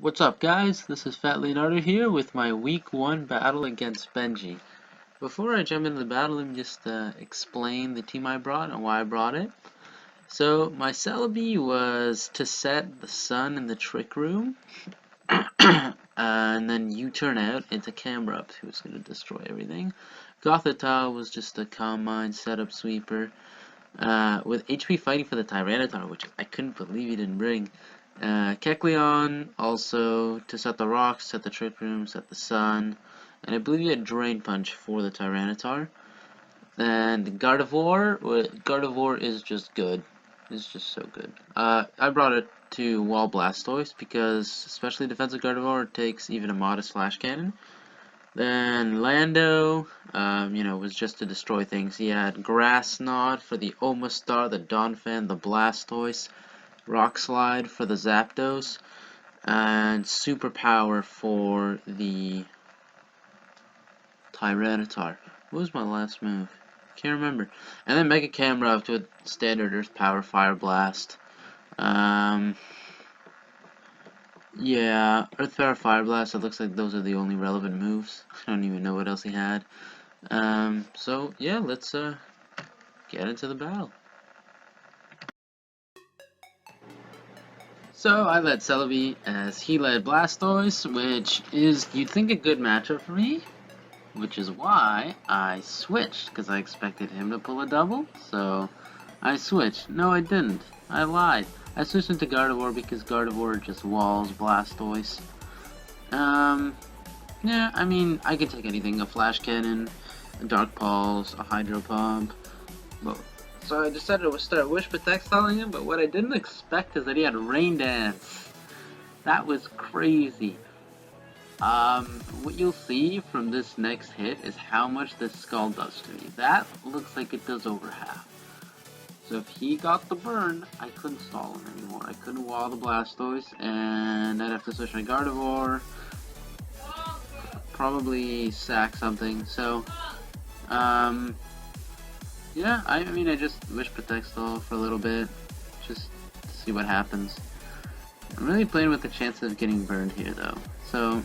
What's up, guys? This is Fat Leonardo here with my week 1 battle against Benji. Before I jump into the battle, let me just explain the team I brought and why I brought it. So, my Celebi was to set the sun in the trick room, and then U-turn out into Camrupt, who was going to destroy everything. Gothita was just a calm mind setup sweeper, with HP fighting for the Tyranitar, which I couldn't believe he didn't bring. Kecleon also to set the rocks, set the trick room, set the sun, and I believe he had Drain Punch for the Tyranitar. And Gardevoir is just good. It's just so good. I brought it to Wall Blastoise because, especially defensive Gardevoir, takes even a modest Flash Cannon. Then Lando, was just to destroy things. He had Grass Knot for the Omastar, the Donphan, the Blastoise, Rock Slide for the Zapdos, and Superpower for the Tyranitar. What was my last move? Can't remember. And then Mega Camera with standard Earth Power, Fire Blast. Yeah, Earth Power, Fire Blast. It looks like those are the only relevant moves. I don't even know what else he had. So yeah, let's get into the battle. So I led Celebi as he led Blastoise, which is, you'd think, a good matchup for me, which is why I switched, because I expected him to pull a double, so I switched. No, I didn't. I lied. I switched into Gardevoir because Gardevoir just walls Blastoise. Yeah, I mean, I can take anything, a Flash Cannon, a Dark Pulse, a Hydro Pump, both. So I decided to start Wish Protect stalling him, but what I didn't expect is that he had Rain Dance. That was crazy. What you'll see from this next hit is how much this Skull does to me. That looks like it does over half. So if he got the burn, I couldn't stall him anymore. I couldn't wall the Blastoise, and I'd have to switch my Gardevoir. Probably sack something, so, yeah, I mean, I just Wish Protect stall for a little bit, just to see what happens. I'm really playing with the chance of getting burned here, though. So,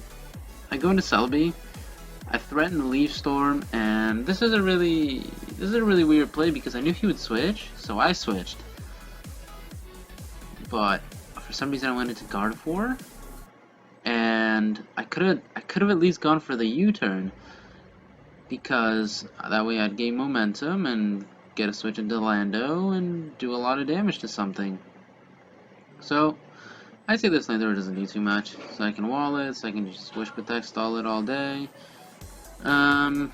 I go into Celebi, I threaten Leaf Storm, and this is a really weird play because I knew he would switch, so I switched. But for some reason I went into Gardevoir, and I could have at least gone for the U-turn, because that way I'd gain momentum and get a switch into Lando and do a lot of damage to something. So I say this Flamethrower doesn't do too much, so I can wall it, so I can just Wish Protect stall it all day. No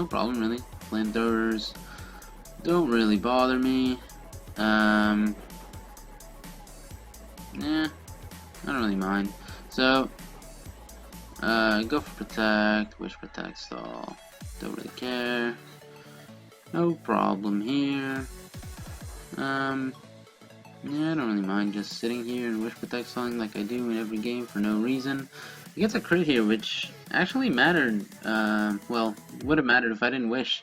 problem really. Flamethrowers don't really bother me. Yeah, I don't really mind. So, go for Protect, Wish Protect stall. Don't really care. No problem here. Yeah, I don't really mind just sitting here and Wish Protect stalling like I do in every game for no reason. He gets a crit here, which actually mattered. Well, would have mattered if I didn't Wish,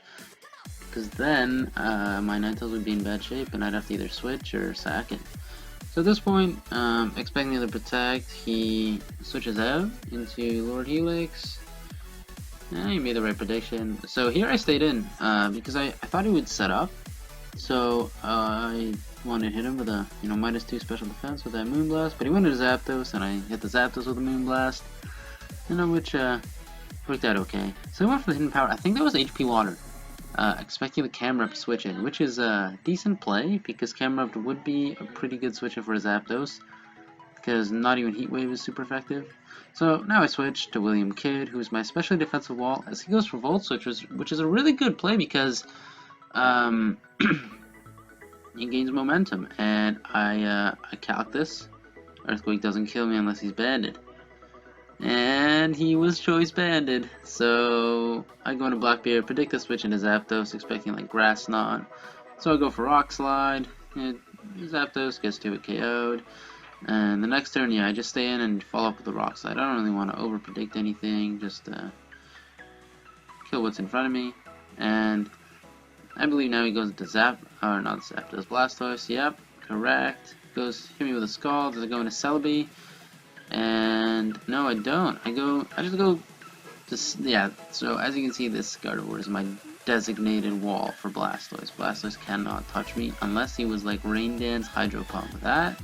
because then my Ninetales would be in bad shape and I'd have to either switch or sack it. So at this point, expecting the Protect, he switches out into Lord Helix. Yeah, he made the right prediction. So here I stayed in, because I thought he would set up. So I wanted to hit him with a -2 special defense with that Moonblast, but he went into Zapdos, and I hit the Zapdos with a Moonblast, which worked out okay. So I went for the hidden power. I think that was HP Water, expecting the Camrupt switch in, which is a decent play because Camrupt would be a pretty good switch in for a Zapdos, because not even Heat Wave is super effective. So now I switch to William Kidd, who's my especially defensive wall, as he goes for Volt Switch, which is a really good play because he gains momentum, and I calc this. Earthquake doesn't kill me unless he's banded. And he was choice banded, so I go into Blackbeard, predict the switch into Zapdos, expecting like Grass Knot. So I go for Rock Slide, and Zapdos gets to it KO'd. And the next turn, yeah, I just stay in and follow up with the Rock Slide. I don't really want to over predict anything, just kill what's in front of me. And I believe now he goes into not Zapdos, Blastoise, yep, correct. Goes, hit me with a Scald, does it go into Celebi? And no, I don't. I just go yeah, so as you can see, this Gardevoir is my designated wall for Blastoise. Blastoise cannot touch me unless he was like Rain Dance, Hydro Pump. That,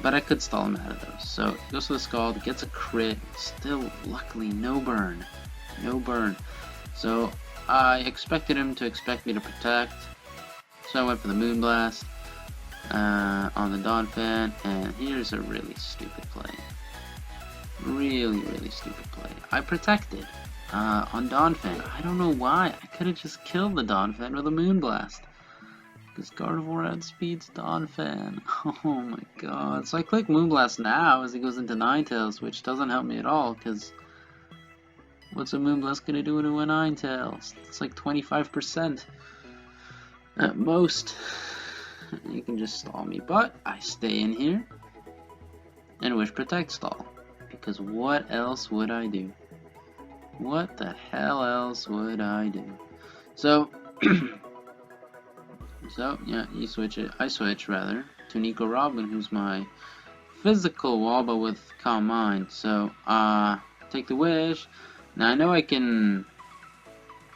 but I could stall him out of those. So goes for the Scald, gets a crit. Still, luckily, no burn. No burn. So I expected him to expect me to protect. So I went for the Moonblast on the Donphan, and here's a really stupid play. Really stupid play. I protected on Donphan. I don't know why. I could have just killed the Donphan with a Moonblast. Because Gardevoir outspeeds Donphan. Oh my god. So I click Moonblast now as he goes into Ninetales, which doesn't help me at all, because what's a Moonblast gonna do to a Ninetales? It's like 25% at most. You can just stall me, but I stay in here and Wish Protect stall. Because what else would I do? What the hell else would I do? So, so yeah, you switch it. I switch rather to Nico Robin, who's my physical wall, but with Calm Mind. So, take the Wish. Now I know I can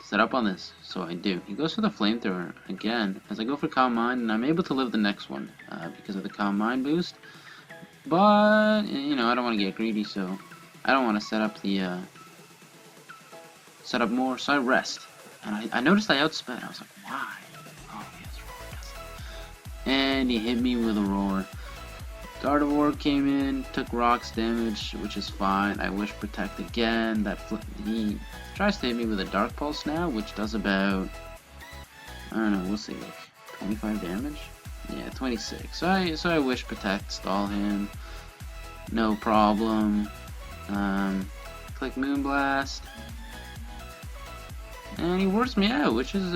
set up on this, so I do. He goes for the Flamethrower again, as I go for Calm Mind, and I'm able to live the next one because of the Calm Mind boost. But, you know, I don't want to get greedy, so I don't want to set up the, set up more, so I rest. And I noticed I outsped. I was like, why? Oh, he has Roar, doesn't he? And he hit me with a Roar. Gardevoir came in, took Rocks damage, which is fine. I Wish Protect again. He tries to hit me with a Dark Pulse now, which does about, I don't know, we'll see, like 25 damage? Yeah, 26. So I Wish Protect, stall him. No problem. Click Moonblast. And he works me out, which is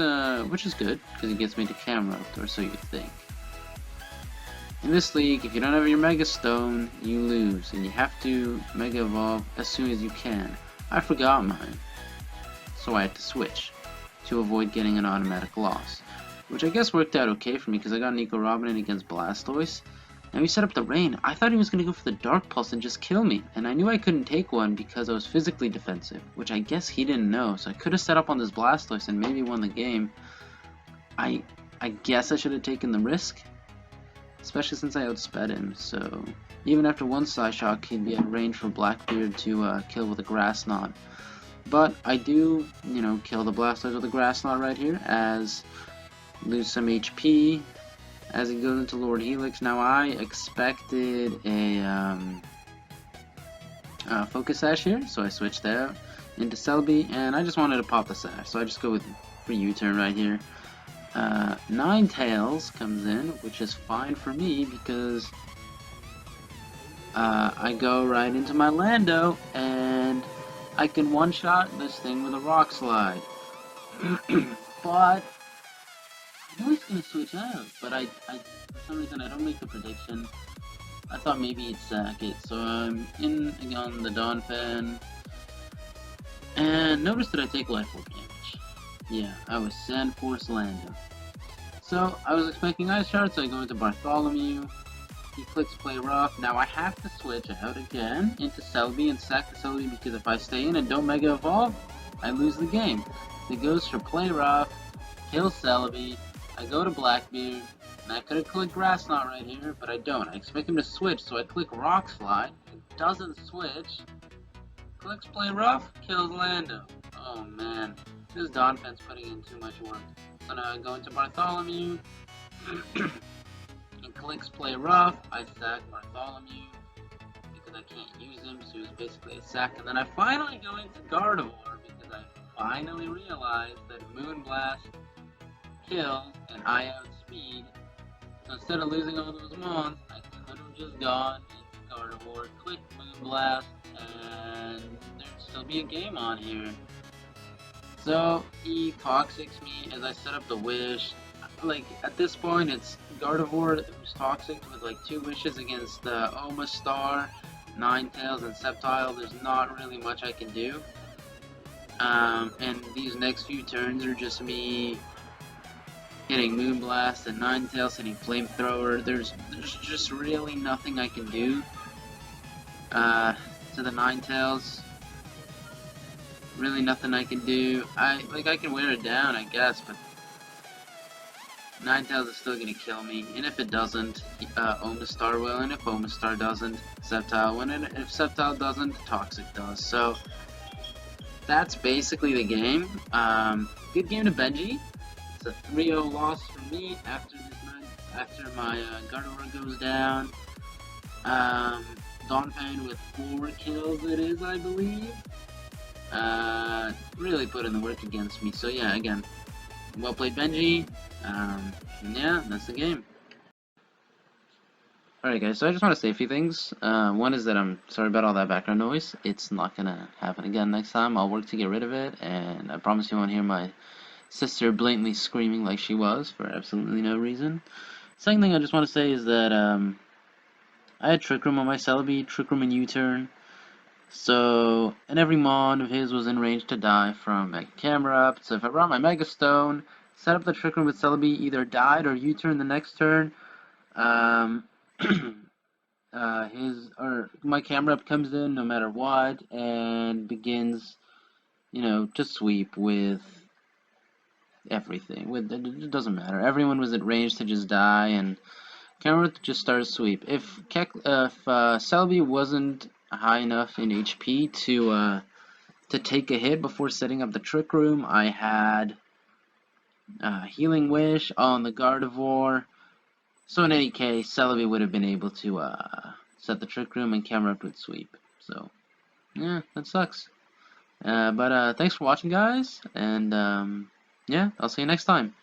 good, because he gets me to Camerupt, or so you think. In this league, if you don't have your Mega Stone, you lose, and you have to Mega Evolve as soon as you can. I forgot mine, so I had to switch to avoid getting an automatic loss, which I guess worked out okay for me because I got Nico Robin in against Blastoise. And we set up the Rain. I thought he was going to go for the Dark Pulse and just kill me, and I knew I couldn't take one because I was physically defensive, which I guess he didn't know, so I could have set up on this Blastoise and maybe won the game. I guess I should have taken the risk, especially since I outsped him, so even after one Psyshock, he'd be at range for Blackbeard to kill with a Grass Knot. But I do, you know, kill the Blastoise with a Grass Knot right here, as lose some HP as he goes into Lord Helix. Now I expected a Focus Sash here, so I switched out into Celebi, and I just wanted to pop the Sash, so I just go with free U-turn right here. Ninetales comes in, which is fine for me because I go right into my Lando, and I can one-shot this thing with a Rock Slide. But I know he's gonna switch out, but I for some reason I don't make the prediction. I thought maybe he'd sack it, so I'm in on the Donphan, and notice that I take Life Orb damage. Yeah, I was Sand Force Lando. So I was expecting Ice Shard, so I go into Bartholomew. He clicks Play Rough. Now I have to switch out again into Celebi and sack the Celebi because if I stay in and don't Mega Evolve, I lose the game. He goes for Play Rough, kills Celebi. I go to Blackbeard, and I could have clicked Grass Knot right here, but I don't. I expect him to switch, so I click Rock Slide. He doesn't switch. Clicks Play Rough, kills Lando. Oh man, this Donphan's putting in too much work. So now I go into Bartholomew. He clicks Play Rough. I sack Bartholomew because I can't use him, so it was basically a sack. And then I finally go into Gardevoir because I finally realized that Moonblast kills and I outspeed. So instead of losing all those mons, I could have just gone into Gardevoir, clicked Moonblast, and there'd still be a game on here. So he Toxics me as I set up the Wish. Like at this point, it's Gardevoir who's toxic with like 2 wishes against Omastar, Ninetales, and Sceptile. There's not really much I can do. And these next few turns are just me hitting Moonblast and Ninetales hitting Flamethrower. There's just really nothing I can do. uh, to the Ninetales. Really nothing I can do. I can wear it down, I guess, but Ninetales is still gonna kill me. And if it doesn't, Omastar will. And if Omastar doesn't, Sceptile will. And if Sceptile doesn't, Toxic does. So that's basically the game. Good game to Benji. It's a 3-0 loss for me after my Gardevoir goes down. Donphan with 4 kills it is, I believe. Really put in the work against me. So yeah, again, well played, Benji. Yeah, that's the game. Alright guys, so I just want to say a few things. One is that I'm sorry about all that background noise. It's not gonna happen again next time. I'll work to get rid of it, and I promise you won't hear my sister blatantly screaming like she was for absolutely no reason. Second thing I just want to say is that I had Trick Room on my Celebi, Trick Room and U-Turn. So, and every Mon of his was in range to die from Mega Camera up. So if I brought my Mega Stone, set up the Trick Room with Celebi, either died or U-Turn the next turn, um, my camera up comes in no matter what and begins, to sweep with everything. It doesn't matter. Everyone was at range to just die, and camera just started sweep. If Selby wasn't high enough in HP to take a hit before setting up the Trick Room, I had Healing Wish on the Gardevoir. So in any case, Celebi would have been able to set the Trick Room and camera up would sweep. So, yeah, that sucks. But thanks for watching, guys, and yeah, I'll see you next time.